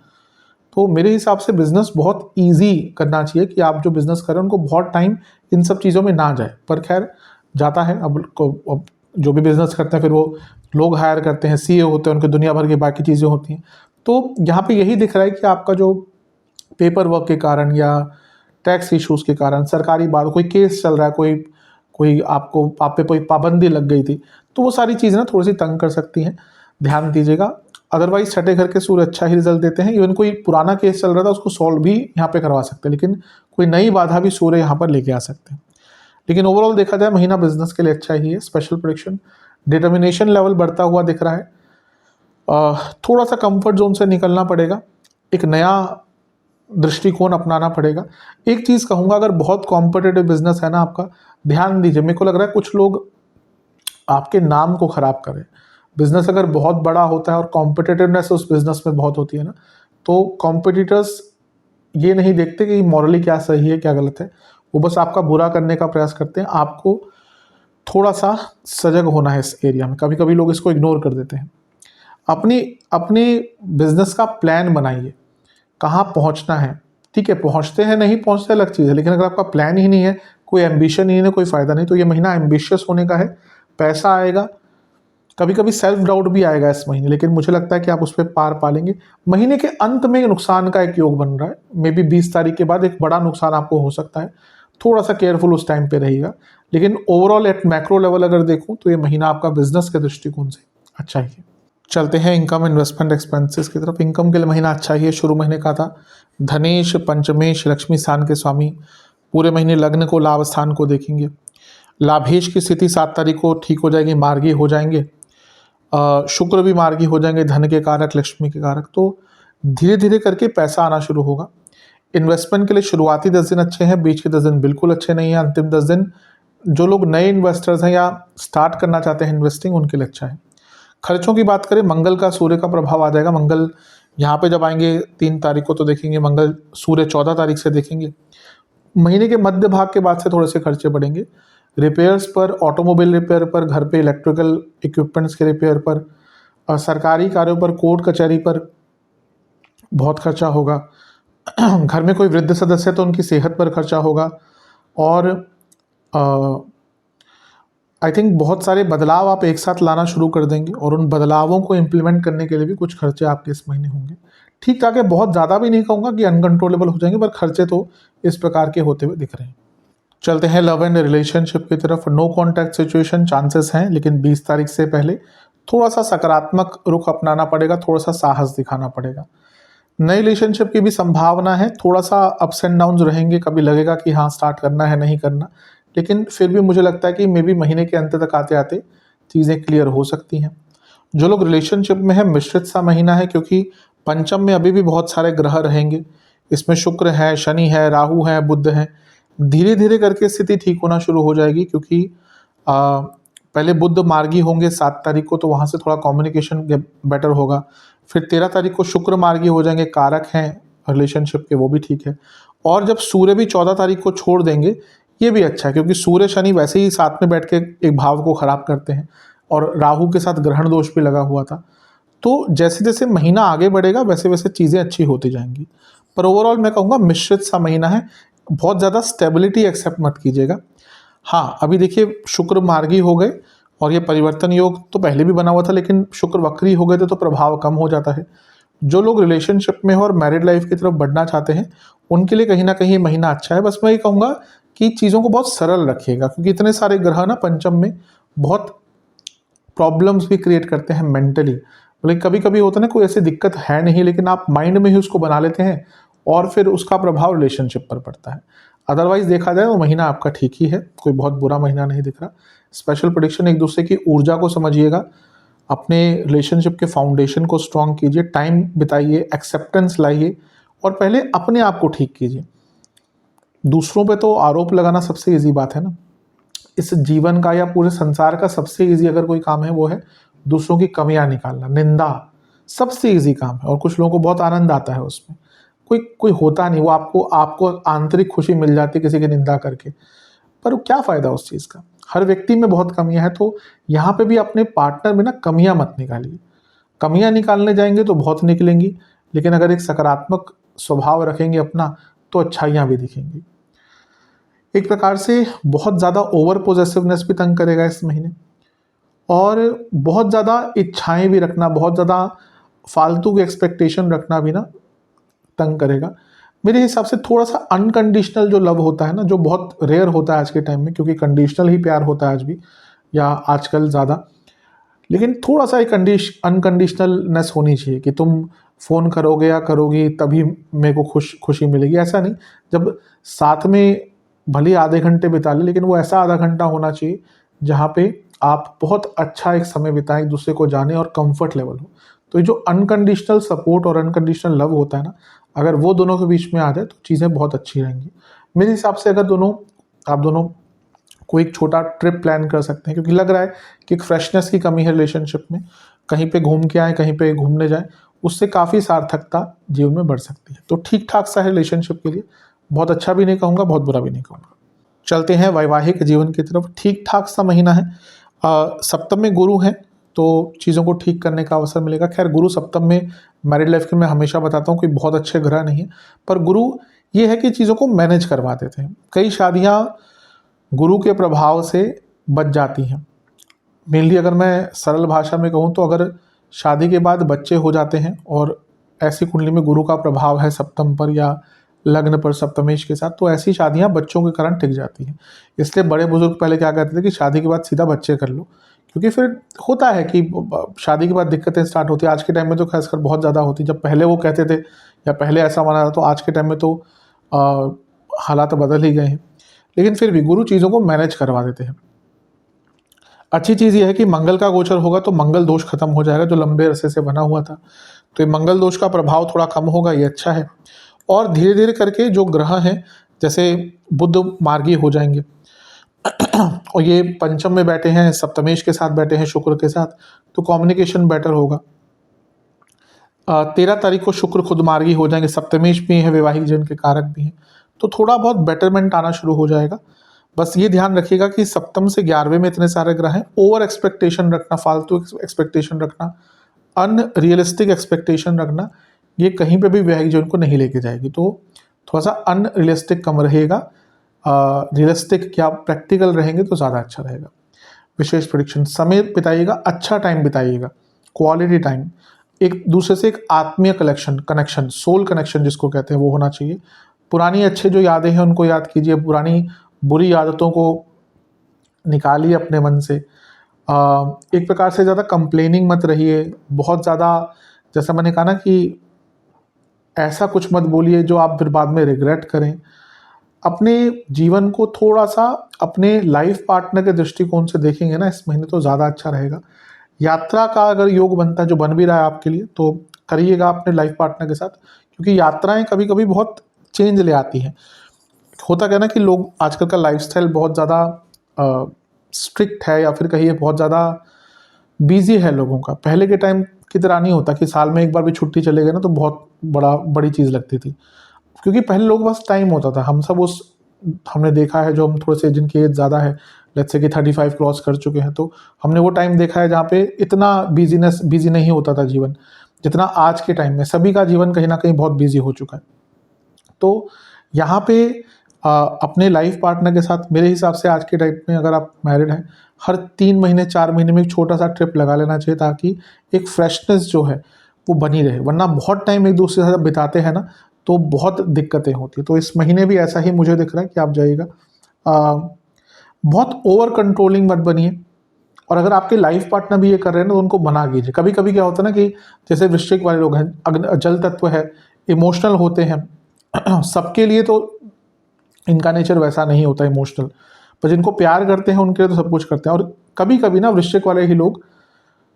तो मेरे हिसाब से बिजनेस बहुत इजी करना चाहिए कि आप जो बिजनेस कर रहे हैं उनको बहुत टाइम इन सब चीज़ों में ना जाए। पर खैर जाता है। अब जो भी बिजनेस करते हैं फिर वो लोग हायर करते हैं, सीए होते हैं, उनके दुनिया भर की बाकी चीज़ें होती हैं। तो यहाँ पे यही दिख रहा है कि आपका जो पेपर वर्क के कारण या टैक्स इश्यूज़ के कारण, सरकारी बात, कोई केस चल रहा है, कोई आप पे कोई पाबंदी लग गई थी, तो वो सारी चीज़ें ना थोड़ी सी तंग कर सकती हैं, ध्यान दीजिएगा। अदरवाइज छठे घर के सूर्य अच्छा ही रिजल्ट देते हैं। इवन कोई पुराना केस चल रहा था उसको सॉल्व भी यहाँ पे करवा सकते हैं, लेकिन कोई नई बाधा भी सूर्य यहाँ पर लेके आ सकते हैं। लेकिन ओवरऑल देखा जाए महीना बिजनेस के लिए अच्छा ही है। स्पेशल प्रेडिक्शन, डिटर्मिनेशन लेवल बढ़ता हुआ दिख रहा है। थोड़ा सा कंफर्ट जोन से निकलना पड़ेगा, एक नया दृष्टिकोण अपनाना पड़ेगा। एक चीज़ कहूँगा, अगर बहुत कॉम्पिटिटिव बिजनेस है ना आपका, ध्यान दीजिए, मेरे को लग रहा है कुछ लोग आपके नाम को खराब करें। बिजनेस अगर बहुत बड़ा होता है और कॉम्पिटिटिवनेस उस बिजनेस में बहुत होती है ना, तो कॉम्पिटिटर्स ये नहीं देखते कि मॉरली क्या सही है क्या गलत है, वो बस आपका बुरा करने का प्रयास करते हैं। आपको थोड़ा सा सजग होना है इस एरिया में। कभी कभी लोग इसको इग्नोर कर देते हैं। अपनी बिजनेस का प्लान बनाइए, कहाँ पहुँचना है। ठीक है, पहुँचते हैं नहीं पहुँचते अलग चीज़ है, लेकिन अगर आपका प्लान ही नहीं है, कोई एम्बिशन ही नहीं है, कोई फ़ायदा नहीं। तो ये महीना एम्बिशियस होने का है, पैसा आएगा, कभी कभी सेल्फ डाउट भी आएगा इस महीने, लेकिन मुझे लगता है कि आप उस पर पार पालेंगे। महीने के अंत में नुकसान का एक योग बन रहा है, मे बी 20 तारीख के बाद एक बड़ा नुकसान आपको हो सकता है। थोड़ा सा केयरफुल उस टाइम पे रहिएगा। लेकिन ओवरऑल एट मैक्रो लेवल अगर देखूं तो ये महीना आपका बिजनेस के दृष्टिकोण से अच्छा ही है। चलते हैं इनकम, इन्वेस्टमेंट, एक्सपेंसेस की तरफ। इनकम के लिए महीना अच्छा ही है। शुरू महीने का था धनेश, पंचमेश, लक्ष्मी स्थान के स्वामी, पूरे महीने लग्न को, लाभ स्थान को देखेंगे। लाभेश की स्थिति 7 तारीख को ठीक हो जाएगी, मार्गी हो जाएंगे। शुक्र भी मार्गी हो जाएंगे, धन के कारक, लक्ष्मी के कारक। तो धीरे धीरे करके पैसा आना शुरू होगा। इन्वेस्टमेंट के लिए शुरुआती 10 दिन अच्छे हैं, बीच के 10 दिन बिल्कुल अच्छे नहीं हैं, अंतिम 10 दिन जो लोग नए इन्वेस्टर्स हैं या स्टार्ट करना चाहते हैं इन्वेस्टिंग, उनके लिए अच्छा है। खर्चों की बात करें, मंगल का सूर्य का प्रभाव आ जाएगा। मंगल यहाँ पे जब आएंगे 3 तारीख को तो देखेंगे मंगल, सूर्य 14 तारीख से देखेंगे। महीने के मध्य भाग के बाद से थोड़े से खर्चे बढ़ेंगे, रिपेयर्स पर, ऑटोमोबाइल रिपेयर पर, घर पे इलेक्ट्रिकल इक्विपमेंट्स के रिपेयर पर, सरकारी कार्यों पर, कोर्ट कचहरी पर बहुत खर्चा होगा। घर में कोई वृद्ध सदस्य है तो उनकी सेहत पर खर्चा होगा। और आई थिंक बहुत सारे बदलाव आप एक साथ लाना शुरू कर देंगे और उन बदलावों को इम्प्लीमेंट करने के लिए भी कुछ खर्चे आपके इस महीने होंगे। ठीक ठाक है, बहुत ज़्यादा भी नहीं कहूँगा कि अनकंट्रोलेबल हो जाएंगे, पर खर्चे तो इस प्रकार के होते हुए दिख रहे हैं। चलते हैं लव एंड रिलेशनशिप की तरफ। नो कॉन्टैक्ट सिचुएशन चांसेस हैं, लेकिन 20 तारीख से पहले थोड़ा सा सकारात्मक रुख अपनाना पड़ेगा, थोड़ा सा साहस दिखाना पड़ेगा। नई रिलेशनशिप की भी संभावना है, थोड़ा सा अप्स एंड डाउन्स रहेंगे, कभी लगेगा कि हाँ स्टार्ट करना है, नहीं करना, लेकिन फिर भी मुझे लगता है कि मे बी महीने के अंत तक आते आते चीज़ें क्लियर हो सकती हैं। जो लोग रिलेशनशिप में है, मिश्रित सा महीना है, क्योंकि पंचम में अभी भी बहुत सारे ग्रह रहेंगे। इसमें शुक्र है, शनि है, राहु है, बुध है। धीरे धीरे करके स्थिति ठीक होना शुरू हो जाएगी, क्योंकि पहले बुध मार्गी होंगे 7 तारीख को, तो वहाँ से थोड़ा कम्युनिकेशन बेटर होगा। फिर 13 तारीख को शुक्र मार्गी हो जाएंगे, कारक हैं रिलेशनशिप के, वो भी ठीक है। और जब सूर्य भी 14 तारीख को छोड़ देंगे, ये भी अच्छा है, क्योंकि सूर्य शनि वैसे ही साथ में बैठ के एक भाव को खराब करते हैं, और राहु के साथ ग्रहण दोष भी लगा हुआ था। तो जैसे जैसे महीना आगे बढ़ेगा वैसे वैसे चीज़ें अच्छी होती जाएंगी। पर ओवरऑल मैं कहूँगा मिश्रित सा महीना है, बहुत ज़्यादा स्टेबिलिटी एक्सेप्ट मत कीजिएगा। हाँ, अभी देखिए शुक्र मार्गी हो गए, और ये परिवर्तन योग तो पहले भी बना हुआ था, लेकिन शुक्र वक्री हो गए थे तो प्रभाव कम हो जाता है। जो लोग रिलेशनशिप में हो और मैरिड लाइफ की तरफ बढ़ना चाहते हैं, उनके लिए कहीं ना कहीं महीना अच्छा है। बस मैं ये कहूँगा कि चीज़ों को बहुत सरल रखिएगा, क्योंकि इतने सारे ग्रह ना पंचम में बहुत प्रॉब्लम्स भी क्रिएट करते हैं मेंटली। मतलब कभी कभी होता है ना, कोई ऐसी दिक्कत है नहीं, लेकिन आप माइंड में ही उसको बना लेते हैं और फिर उसका प्रभाव रिलेशनशिप पर पड़ता है। अदरवाइज देखा जाए तो महीना आपका ठीक ही है, कोई बहुत बुरा महीना नहीं दिख रहा। स्पेशल प्रेडिक्शन, एक दूसरे की ऊर्जा को समझिएगा, अपने रिलेशनशिप के फाउंडेशन को स्ट्रॉन्ग कीजिए, टाइम बिताइए, एक्सेप्टेंस लाइए और पहले अपने आप को ठीक कीजिए। दूसरों पे तो आरोप लगाना सबसे ईजी बात है ना। इस जीवन का या पूरे संसार का सबसे ईजी अगर कोई काम है वो है दूसरों की कमियां निकालना, निंदा सबसे ईजी काम है और कुछ लोगों को बहुत आनंद आता है उसमें। कोई कोई होता नहीं, वो आपको आपको आंतरिक खुशी मिल जाती है किसी की निंदा करके, पर क्या फ़ायदा उस चीज़ का। हर व्यक्ति में बहुत कमियां हैं, तो यहाँ पे भी अपने पार्टनर में ना कमियां मत निकालिए। कमियां निकालने जाएंगे तो बहुत निकलेंगी, लेकिन अगर एक सकारात्मक स्वभाव रखेंगे अपना तो अच्छाइयाँ भी दिखेंगी। एक प्रकार से बहुत ज़्यादा ओवर पोजेसिवनेस भी तंग करेगा इस महीने, और बहुत ज़्यादा इच्छाएं भी रखना, बहुत ज़्यादा फालतू की एक्सपेक्टेशन रखना भी ना तंग करेगा। मेरे हिसाब से थोड़ा सा अनकंडीशनल जो लव होता है ना, जो बहुत रेयर होता है आज के टाइम में, क्योंकि कंडीशनल ही प्यार होता है आज भी या आजकल ज़्यादा, लेकिन थोड़ा सा एक अनकंडीशनलनेस होनी चाहिए कि तुम फ़ोन करोगे या करोगी तभी मेरे को खुशी मिलेगी, ऐसा नहीं। जब साथ में भले आधे घंटे बिता ले, लेकिन वो ऐसा आधा घंटा होना चाहिए जहाँ पे आप बहुत अच्छा एक समय बिताएं, एक दूसरे को जाने और कंफर्ट लेवल हो। तो ये जो अनकंडीशनल सपोर्ट और अनकंडीशनल लव होता है ना, अगर वो दोनों के बीच में आ जाए तो चीज़ें बहुत अच्छी रहेंगी मेरे हिसाब से। अगर आप दोनों कोई एक छोटा ट्रिप प्लान कर सकते हैं, क्योंकि लग रहा है कि एक फ्रेशनेस की कमी है रिलेशनशिप में, कहीं पे घूम के आए, कहीं पे घूमने जाए, उससे काफ़ी सार्थकता जीवन में बढ़ सकती है। तो ठीक ठाक सा है रिलेशनशिप के लिए, बहुत अच्छा भी नहीं कहूँगा, बहुत बुरा भी नहीं कहूँगा। चलते हैं वैवाहिक जीवन की तरफ। ठीक ठाक सा महीना है। सप्तम में गुरु हैं तो चीज़ों को ठीक करने का अवसर मिलेगा। खैर, गुरु सप्तम में मैरिड लाइफ के मैं हमेशा बताता हूँ कि बहुत अच्छे ग्रह नहीं है, पर गुरु ये है कि चीज़ों को मैनेज करवा देते हैं। कई शादियाँ गुरु के प्रभाव से बच जाती हैं। मेनली अगर मैं सरल भाषा में कहूँ तो अगर शादी के बाद बच्चे हो जाते हैं और ऐसी कुंडली में गुरु का प्रभाव है सप्तम पर या लग्न पर सप्तमेश के साथ, तो ऐसी शादियां बच्चों के कारण टिक जाती हैं। इसलिए बड़े बुजुर्ग पहले क्या कहते थे कि शादी के बाद सीधा बच्चे कर लो, क्योंकि फिर होता है कि शादी के बाद दिक्कतें स्टार्ट होती है। आज के टाइम में तो खासकर बहुत ज़्यादा होती। जब पहले वो कहते थे या पहले ऐसा माना था, तो आज के टाइम में तो हालात बदल ही गए हैं, लेकिन फिर भी गुरु चीज़ों को मैनेज करवा देते हैं। अच्छी चीज़ यह है कि मंगल का गोचर होगा तो मंगल दोष खत्म हो जाएगा जो लंबे अरसे से बना हुआ था, तो ये मंगल दोष का प्रभाव थोड़ा कम होगा, ये अच्छा है। और धीरे धीरे करके जो ग्रह हैं, जैसे बुध मार्गी हो जाएंगे और ये पंचम में बैठे हैं, सप्तमेश के साथ बैठे हैं शुक्र के साथ, तो कम्युनिकेशन बेटर होगा। 13 तारीख को शुक्र खुद मार्गी हो जाएंगे, सप्तमेश भी है, वैवाहिक जीवन के कारक भी हैं, तो थोड़ा बहुत बेटरमेंट आना शुरू हो जाएगा। बस ये ध्यान रखिएगा कि सप्तम से 11वें में इतने सारे ग्रह हैं, ओवर एक्सपेक्टेशन रखना, फालतू एक्सपेक्टेशन रखना, अनरियलिस्टिक एक्सपेक्टेशन रखना, ये कहीं पे भी वैवाहिक जीवन को नहीं लेके जाएगी। तो थोड़ा सा अनरियलिस्टिक कम रहेगा, रियलिस्टिक क्या प्रैक्टिकल रहेंगे तो ज़्यादा अच्छा रहेगा। विशेष प्रेडिक्शन, समय बिताइएगा, अच्छा टाइम बिताइएगा, क्वालिटी टाइम, एक दूसरे से एक आत्मीय कनेक्शन, सोल कनेक्शन जिसको कहते हैं, वो होना चाहिए। पुरानी अच्छे जो यादें हैं उनको याद कीजिए, पुरानी बुरी आदतों को निकालिए अपने मन से। एक प्रकार से ज़्यादा कंप्लेनिंग मत रहिए, बहुत ज़्यादा, जैसा मैंने कहा ना कि ऐसा कुछ मत बोलिए जो आप फिर बाद में रिग्रेट करें। अपने जीवन को थोड़ा सा अपने लाइफ पार्टनर के दृष्टिकोण से देखेंगे ना इस महीने, तो ज़्यादा अच्छा रहेगा। यात्रा का अगर योग बनता है, जो बन भी रहा है आपके लिए, तो करिएगा अपने लाइफ पार्टनर के साथ, क्योंकि यात्राएं कभी कभी बहुत चेंज ले आती हैं। होता क्या ना कि लोग आजकल का लाइफस्टाइल बहुत ज़्यादा स्ट्रिक्ट है, या फिर कहिए बहुत ज़्यादा बिजी है लोगों का। पहले के टाइम की तरह नहीं होता कि साल में एक बार भी छुट्टी चले गए ना तो बहुत बड़ी चीज़ लगती थी, क्योंकि पहले लोग बस टाइम होता था। हम सब हमने देखा है, जो हम थोड़े से जिनकी एज ज़्यादा है, लेट्स से कि 35 क्रॉस कर चुके हैं, तो हमने वो टाइम देखा है जहाँ पे इतना बिजी नहीं होता था जीवन, जितना आज के टाइम में। सभी का जीवन कहीं ना कहीं बहुत बिजी हो चुका है। तो यहाँ पे अपने लाइफ पार्टनर के साथ मेरे हिसाब से आज के टाइम में, अगर आप मैरिड हैं, हर 3 महीने 4 महीने में एक छोटा सा ट्रिप लगा लेना चाहिए, ताकि एक फ्रेशनेस जो है वो बनी रहे। वरना बहुत टाइम एक दूसरे के साथ बिताते हैं ना तो बहुत दिक्कतें होती हैं। तो इस महीने भी ऐसा ही मुझे दिख रहा है कि आप जाइएगा। बहुत ओवर कंट्रोलिंग मत बनिए, और अगर आपके लाइफ पार्टनर भी ये कर रहे हैं ना तो उनको मना कीजिए। कभी कभी क्या होता है ना कि जैसे वृश्चिक वाले लोग हैं, जल तत्व है, इमोशनल होते हैं, सबके लिए तो इनका नेचर वैसा नहीं होता इमोशनल, पर जिनको प्यार करते हैं उनके लिए तो सब कुछ करते हैं। और कभी कभी ना वृश्चिक वाले ही लोग,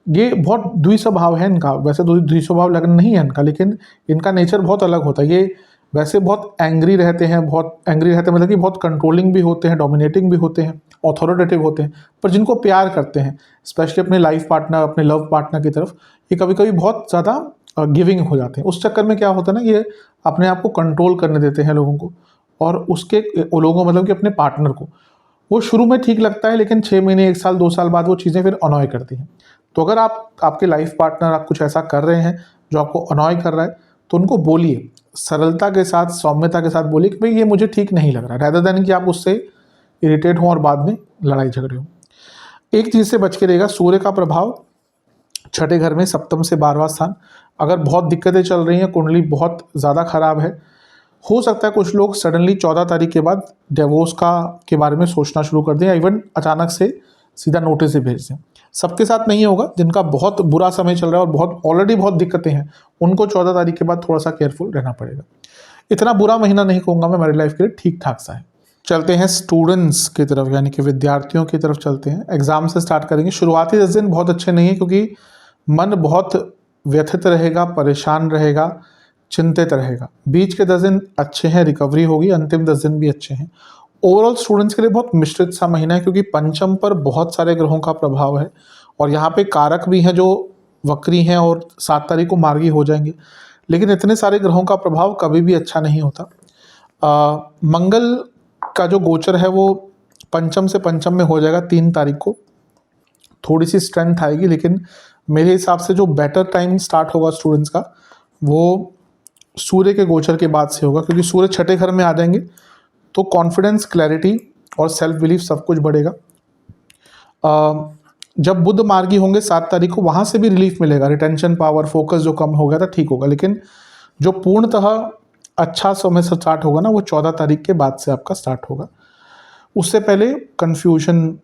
ये बहुत द्विस्वभाव है इनका, वैसे तो द्विस्वभाव लगन नहीं है इनका, लेकिन इनका नेचर बहुत अलग होता है। ये वैसे बहुत एंग्री रहते हैं, बहुत एंग्री रहते हैं मतलब कि बहुत कंट्रोलिंग भी होते हैं, डोमिनेटिंग भी होते हैं, ऑथोरिटेटिव होते हैं। पर जिनको प्यार करते हैं, स्पेशली अपने लाइफ पार्टनर, अपने लव पार्टनर की तरफ, ये कभी कभी बहुत ज़्यादा गिविंग हो जाते हैं। उस चक्कर में क्या होता है ना, ये अपने आप को कंट्रोल करने देते हैं लोगों को, और उसके लोगों मतलब कि अपने पार्टनर को। वो शुरू में ठीक लगता है, लेकिन 6 महीने, 1 साल, 2 साल बाद वो चीज़ें फिर अनॉय करती हैं। तो अगर आपके लाइफ पार्टनर आप कुछ ऐसा कर रहे हैं जो आपको अनॉय कर रहा है, तो उनको बोलिए, सरलता के साथ, सौम्यता के साथ बोलिए कि भाई ये मुझे ठीक नहीं लग रहा, रैदर देन कि आप उससे इरिटेट हों और बाद में लड़ाई झगड़े हों। एक चीज़ से बच के रहेगा, सूर्य का प्रभाव छठे घर में, सप्तम से 12वां स्थान। अगर बहुत दिक्कतें चल रही हैं, कुंडली बहुत ज़्यादा खराब है, हो सकता है कुछ लोग सडनली 14 तारीख के बाद डिवोर्स के बारे में सोचना शुरू कर दें, या इवन अचानक से सीधा नोटिस ही भेज दें। सबके साथ नहीं होगा, जिनका बहुत बुरा समय चल रहा है और बहुत ऑलरेडी बहुत दिक्कतें हैं, उनको 14 तारीख के बाद थोड़ा सा केयरफुल रहना पड़ेगा। इतना बुरा महीना नहीं कहूँगा मैं, मेरी लाइफ के लिए ठीक ठाक सा है। चलते हैं स्टूडेंट्स की तरफ, यानी कि विद्यार्थियों की तरफ चलते हैं। एग्जाम से स्टार्ट करेंगे। शुरुआती 10 दिन बहुत अच्छे नहीं है, क्योंकि मन बहुत व्यथित रहेगा, परेशान रहेगा, चिंतित रहेगा। बीच के 10 दिन अच्छे हैं, रिकवरी होगी। अंतिम 10 दिन भी अच्छे हैं। ओवरऑल स्टूडेंट्स के लिए बहुत मिश्रित सा महीना है, क्योंकि पंचम पर बहुत सारे ग्रहों का प्रभाव है, और यहाँ पे कारक भी हैं जो वक्री हैं और 7 तारीख को मार्गी हो जाएंगे। लेकिन इतने सारे ग्रहों का प्रभाव कभी भी अच्छा नहीं होता। मंगल का जो गोचर है वो पंचम से पंचम में हो जाएगा 3 तारीख को। थोड़ी सी स्ट्रेंथ आएगी, लेकिन मेरे हिसाब से जो बेटर टाइम स्टार्ट होगा स्टूडेंट्स का, वो सूर्य के गोचर के बाद से होगा, क्योंकि सूर्य छठे घर में आ जाएंगे तो कॉन्फिडेंस, क्लैरिटी और सेल्फ बिलीफ सब कुछ बढ़ेगा। जब बुध मार्गी होंगे 7 तारीख को, वहाँ से भी रिलीफ मिलेगा। रिटेंशन पावर, फोकस जो कम हो गया था ठीक होगा, लेकिन जो पूर्णतः अच्छा समय से स्टार्ट होगा ना, वो 14 तारीख के बाद से आपका स्टार्ट होगा। उससे पहले कन्फ्यूजन,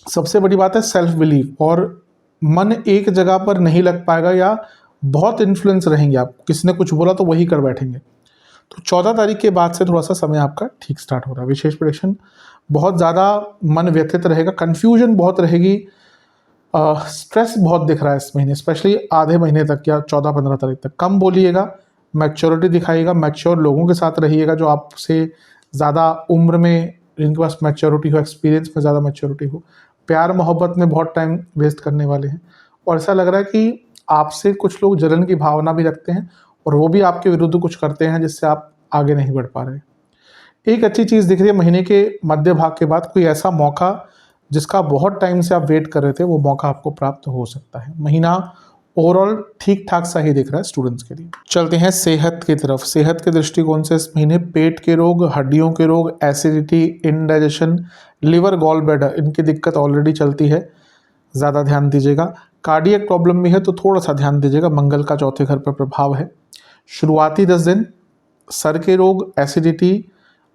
सबसे बड़ी बात है सेल्फ बिलीफ, और मन एक जगह पर नहीं लग पाएगा, या बहुत इन्फ्लुएंस रहेंगे आप, किसी ने कुछ बोला तो वही कर बैठेंगे। तो 14 तारीख के बाद से थोड़ा सा समय आपका ठीक स्टार्ट हो रहा है। विशेष प्रेडिक्शन, बहुत ज़्यादा मन व्यथित रहेगा, कन्फ्यूजन बहुत रहेगी, स्ट्रेस बहुत दिख रहा है इस महीने, स्पेशली आधे महीने तक या 14-15 तारीख तक। कम बोलिएगा, मैच्योरिटी दिखाइएगा, मैच्योर लोगों के साथ रहिएगा जो आपसे ज़्यादा उम्र में, जिनके पास मैच्योरिटी हो, एक्सपीरियंस में ज़्यादा मैच्योरिटी हो। प्यार मोहब्बत में बहुत टाइम वेस्ट करने वाले हैं, और ऐसा लग रहा है कि आपसे कुछ लोग जलन की भावना भी रखते हैं, और वो भी आपके विरुद्ध कुछ करते हैं जिससे आप आगे नहीं बढ़ पा रहे। एक अच्छी चीज़ दिख रही है महीने के मध्य भाग के बाद, कोई ऐसा मौका जिसका बहुत टाइम से आप वेट कर रहे थे, वो मौका आपको प्राप्त हो सकता है। महीना ओवरऑल ठीक ठाक सा ही दिख रहा है स्टूडेंट्स के लिए। चलते हैं सेहत की तरफ। सेहत के दृष्टिकोण से इस महीने पेट के रोग, हड्डियों के रोग, acidity, indigestion, liver, gall bladder, इनकी दिक्कत ऑलरेडी चलती है, ज़्यादा ध्यान दीजिएगा। कार्डियक प्रॉब्लम भी है तो थोड़ा सा ध्यान दीजिएगा, मंगल का चौथे घर पर प्रभाव है। शुरुआती 10 दिन सर के रोग, एसिडिटी,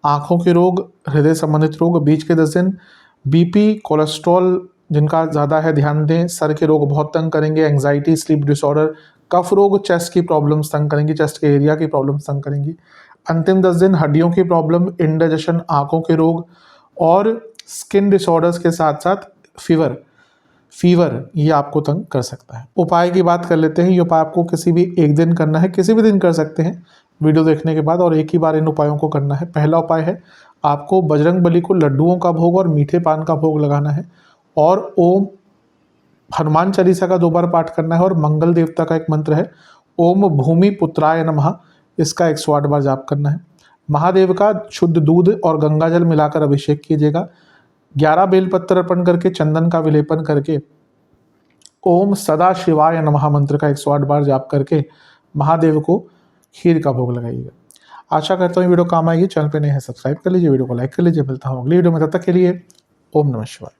आँखों के रोग, हृदय संबंधित रोग। बीच के 10 दिन बीपी, कोलेस्ट्रॉल जिनका ज़्यादा है ध्यान दें। सर के रोग बहुत तंग करेंगे, एंग्जाइटी, स्लीप डिसऑर्डर, कफ रोग, चेस्ट की प्रॉब्लम्स तंग करेंगी, चेस्ट के एरिया की प्रॉब्लम्स तंग करेंगी। अंतिम 10 दिन हड्डियों की प्रॉब्लम, इंडाइजेशन, आँखों के रोग और स्किन डिसऑर्डर्स के साथ साथ फीवर ये आपको तंग कर सकता है। उपाय की बात कर लेते हैं। ये उपाय आपको किसी भी एक दिन करना है, किसी भी दिन कर सकते हैं वीडियो देखने के बाद, और एक ही बार इन उपायों को करना है। पहला उपाय है, आपको बजरंग बली को लड्डुओं का भोग और मीठे पान का भोग लगाना है, और ओम हनुमान चालीसा का 2 बार पाठ करना है, और मंगल देवता का एक मंत्र है ओम भूमि पुत्राय नमः, इसका 108 बार जाप करना है। महादेव का शुद्ध दूध और गंगा जल मिलाकर अभिषेक कीजिएगा। 11 बेलपत्र अर्पण करके, चंदन का विलेपन करके, ओम सदा शिवाय नमः मंत्र का 108 बार जाप करके महादेव को खीर का भोग लगाइएगा। आशा करता हूँ वीडियो काम आएगी। चैनल पे नए हैं सब्सक्राइब कर लीजिए, वीडियो को लाइक कर लीजिए। मिलता हूँ अगली वीडियो में, तब तक के लिए ओम नमः शिवाय।